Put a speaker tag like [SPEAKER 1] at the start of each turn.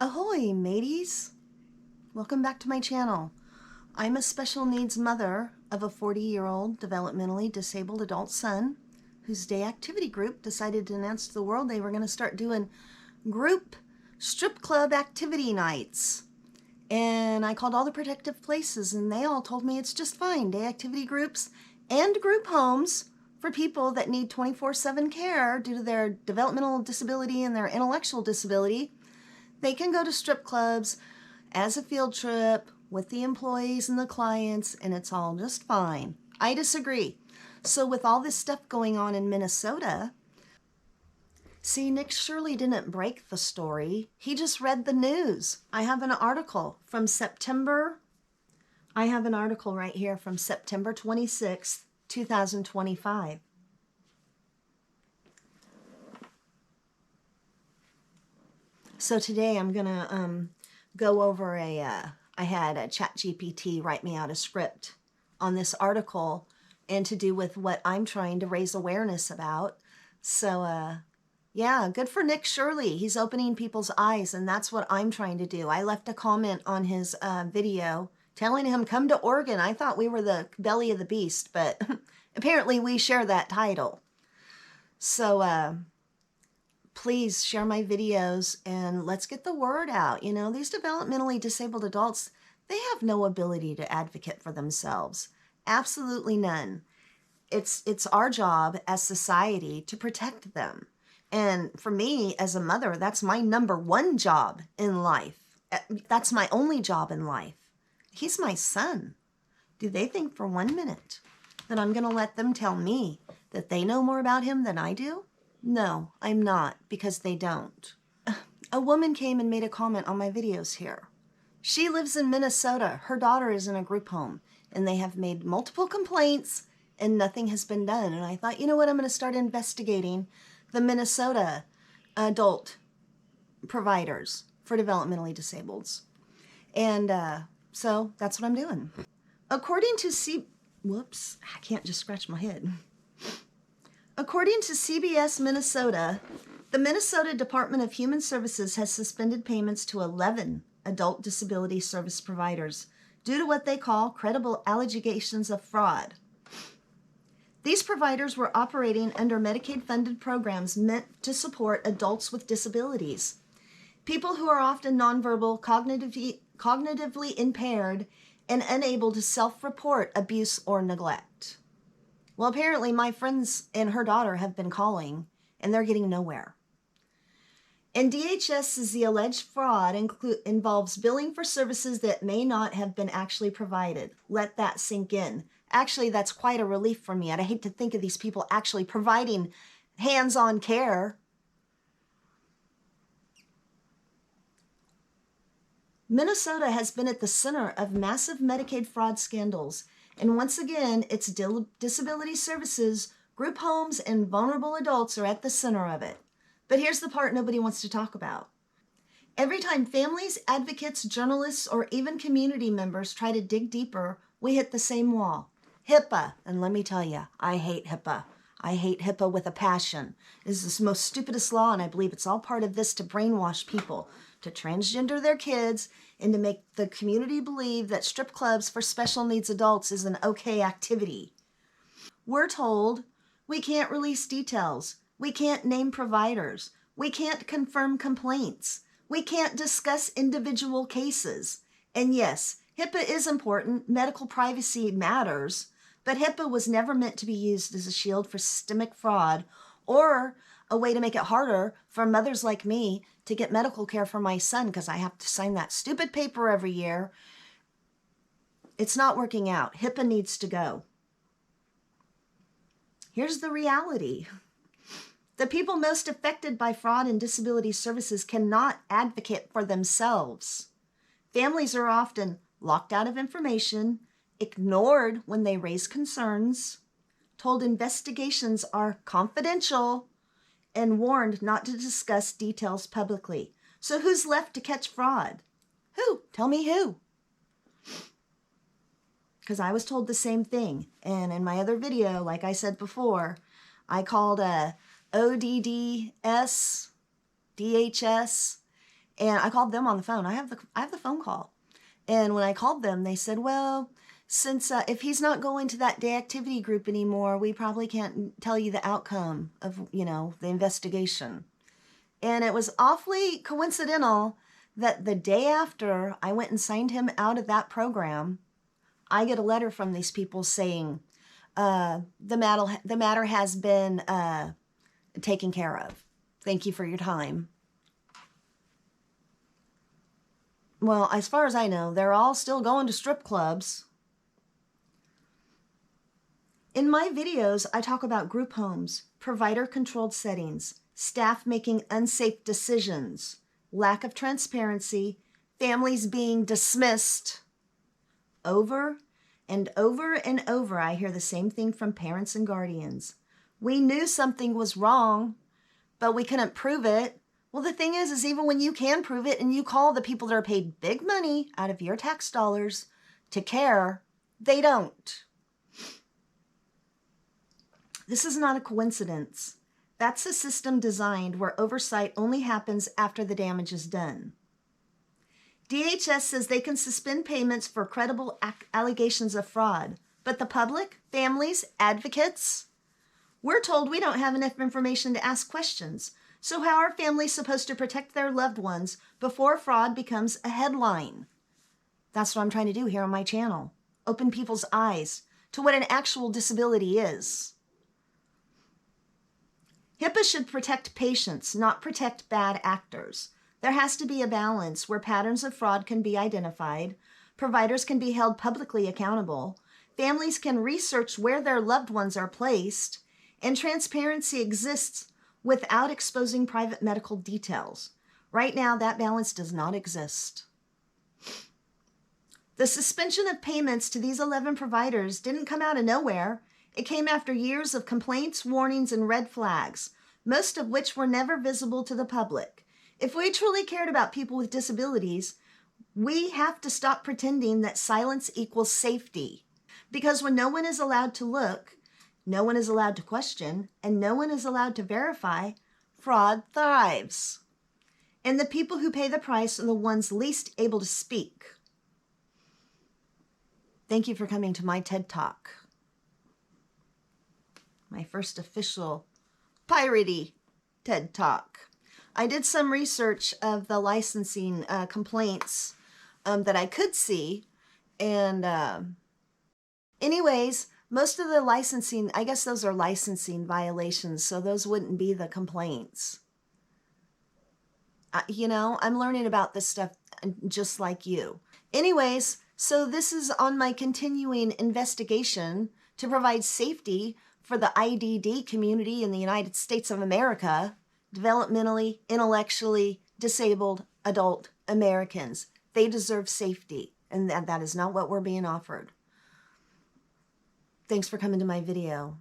[SPEAKER 1] Ahoy, mateys! Welcome back to my channel. I'm a special needs mother of a 40-year-old developmentally disabled adult son whose day activity group decided to announce to the world they were going to start doing group strip club activity nights. And I called all the protective places and they all told me it's just fine. Day activity groups and group homes for people that need 24/7 care due to their developmental disability and their intellectual disability. They can go to strip clubs as a field trip with the employees and the clients, and it's all just fine. I disagree. So with all this stuff going on in Minnesota, see, Nick Shirley didn't break the story. He just read the news. I have an article from September. I have an article right here from September 26th, 2025. So today I'm going to go over I had a ChatGPT write me out a script on this article and to do with what I'm trying to raise awareness about. So, yeah, good for Nick Shirley. He's opening people's eyes, and that's what I'm trying to do. I left a comment on his video telling him, come to Oregon. I thought we were the belly of the beast, but apparently we share that title. So, please share my videos and let's get the word out. You know, these developmentally disabled adults, they have no ability to advocate for themselves. Absolutely none. It's our job as society to protect them. And for me as a mother, that's my #1 job in life. That's my only job in life. He's my son. Do they think for 1 minute that I'm going to let them tell me that they know more about him than I do? No, I'm not, because they don't. A woman came and made a comment on my videos here. She lives in Minnesota. Her daughter is in a group home, and they have made multiple complaints, and nothing has been done. And I thought, you know what, I'm going to start investigating the Minnesota adult providers for developmentally disabled. And so that's what I'm doing. According to Whoops, I can't just scratch my head. According to CBS Minnesota, the Minnesota Department of Human Services has suspended payments to 11 adult disability service providers due to what they call credible allegations of fraud. These providers were operating under Medicaid-funded programs meant to support adults with disabilities, people who are often nonverbal, cognitively impaired, and unable to self-report abuse or neglect. Well, apparently my friends and her daughter have been calling, and they're getting nowhere. And DHS says the alleged fraud involves billing for services that may not have been actually provided. Let that sink in. Actually, that's quite a relief for me. I'd hate to think of these people actually providing hands-on care. Minnesota has been at the center of massive Medicaid fraud scandals. And once again, its disability services, group homes, and vulnerable adults are at the center of it. But here's the part nobody wants to talk about. Every time families, advocates, journalists, or even community members try to dig deeper, we hit the same wall. HIPAA. And let me tell you, I hate HIPAA. I hate HIPAA with a passion. This is the most stupidest law, and I believe it's all part of this to brainwash people, to transgender their kids, and to make the community believe that strip clubs for special needs adults is an okay activity. We're told we can't release details, we can't name providers, we can't confirm complaints, we can't discuss individual cases. And yes, HIPAA is important, medical privacy matters, but HIPAA was never meant to be used as a shield for systemic fraud or a way to make it harder for mothers like me to get medical care for my son because I have to sign that stupid paper every year. It's not working out. HIPAA needs to go. Here's the reality. The people most affected by fraud and disability services cannot advocate for themselves. Families are often locked out of information, ignored when they raise concerns, told investigations are confidential, and warned not to discuss details publicly. So who's left to catch fraud? Who? Tell me who. Because I was told the same thing. And in my other video, like I said before, I called ODDS, DHS, And I called them on the phone. I have the phone call. And when I called them, they said, well, since if he's not going to that day activity group anymore, we probably can't tell you the outcome of, the investigation. And it was awfully coincidental that the day after I went and signed him out of that program, I get a letter from these people saying, the matter has been taken care of. Thank you for your time. Well, as far as I know, they're all still going to strip clubs. In my videos, I talk about group homes, provider-controlled settings, staff making unsafe decisions, lack of transparency, families being dismissed. Over and over and over, I hear the same thing from parents and guardians. We knew something was wrong, but we couldn't prove it. Well, the thing is even when you can prove it and you call the people that are paid big money out of your tax dollars to care, they don't. This is not a coincidence. That's a system designed where oversight only happens after the damage is done. DHS says they can suspend payments for credible allegations of fraud, but the public, families, advocates, we're told we don't have enough information to ask questions. So how are families supposed to protect their loved ones before fraud becomes a headline? That's what I'm trying to do here on my channel. Open people's eyes to what an actual disability is. HIPAA should protect patients, not protect bad actors. There has to be a balance where patterns of fraud can be identified, providers can be held publicly accountable, families can research where their loved ones are placed, and transparency exists without exposing private medical details. Right now, that balance does not exist. The suspension of payments to these 11 providers didn't come out of nowhere. It came after years of complaints, warnings, and red flags, most of which were never visible to the public. If we truly cared about people with disabilities, we have to stop pretending that silence equals safety. Because when no one is allowed to look, no one is allowed to question, and no one is allowed to verify, fraud thrives. And the people who pay the price are the ones least able to speak. Thank you for coming to my TED Talk. My first official piratey TED Talk. I did some research of the licensing complaints that I could see. And anyways, most of the licensing, I guess those are licensing violations, so those wouldn't be the complaints. I'm learning about this stuff just like you. Anyways, so this is on my continuing investigation to provide safety for the IDD community in the United States of America, developmentally, intellectually disabled adult Americans. They deserve safety, and that is not what we're being offered. Thanks for coming to my video.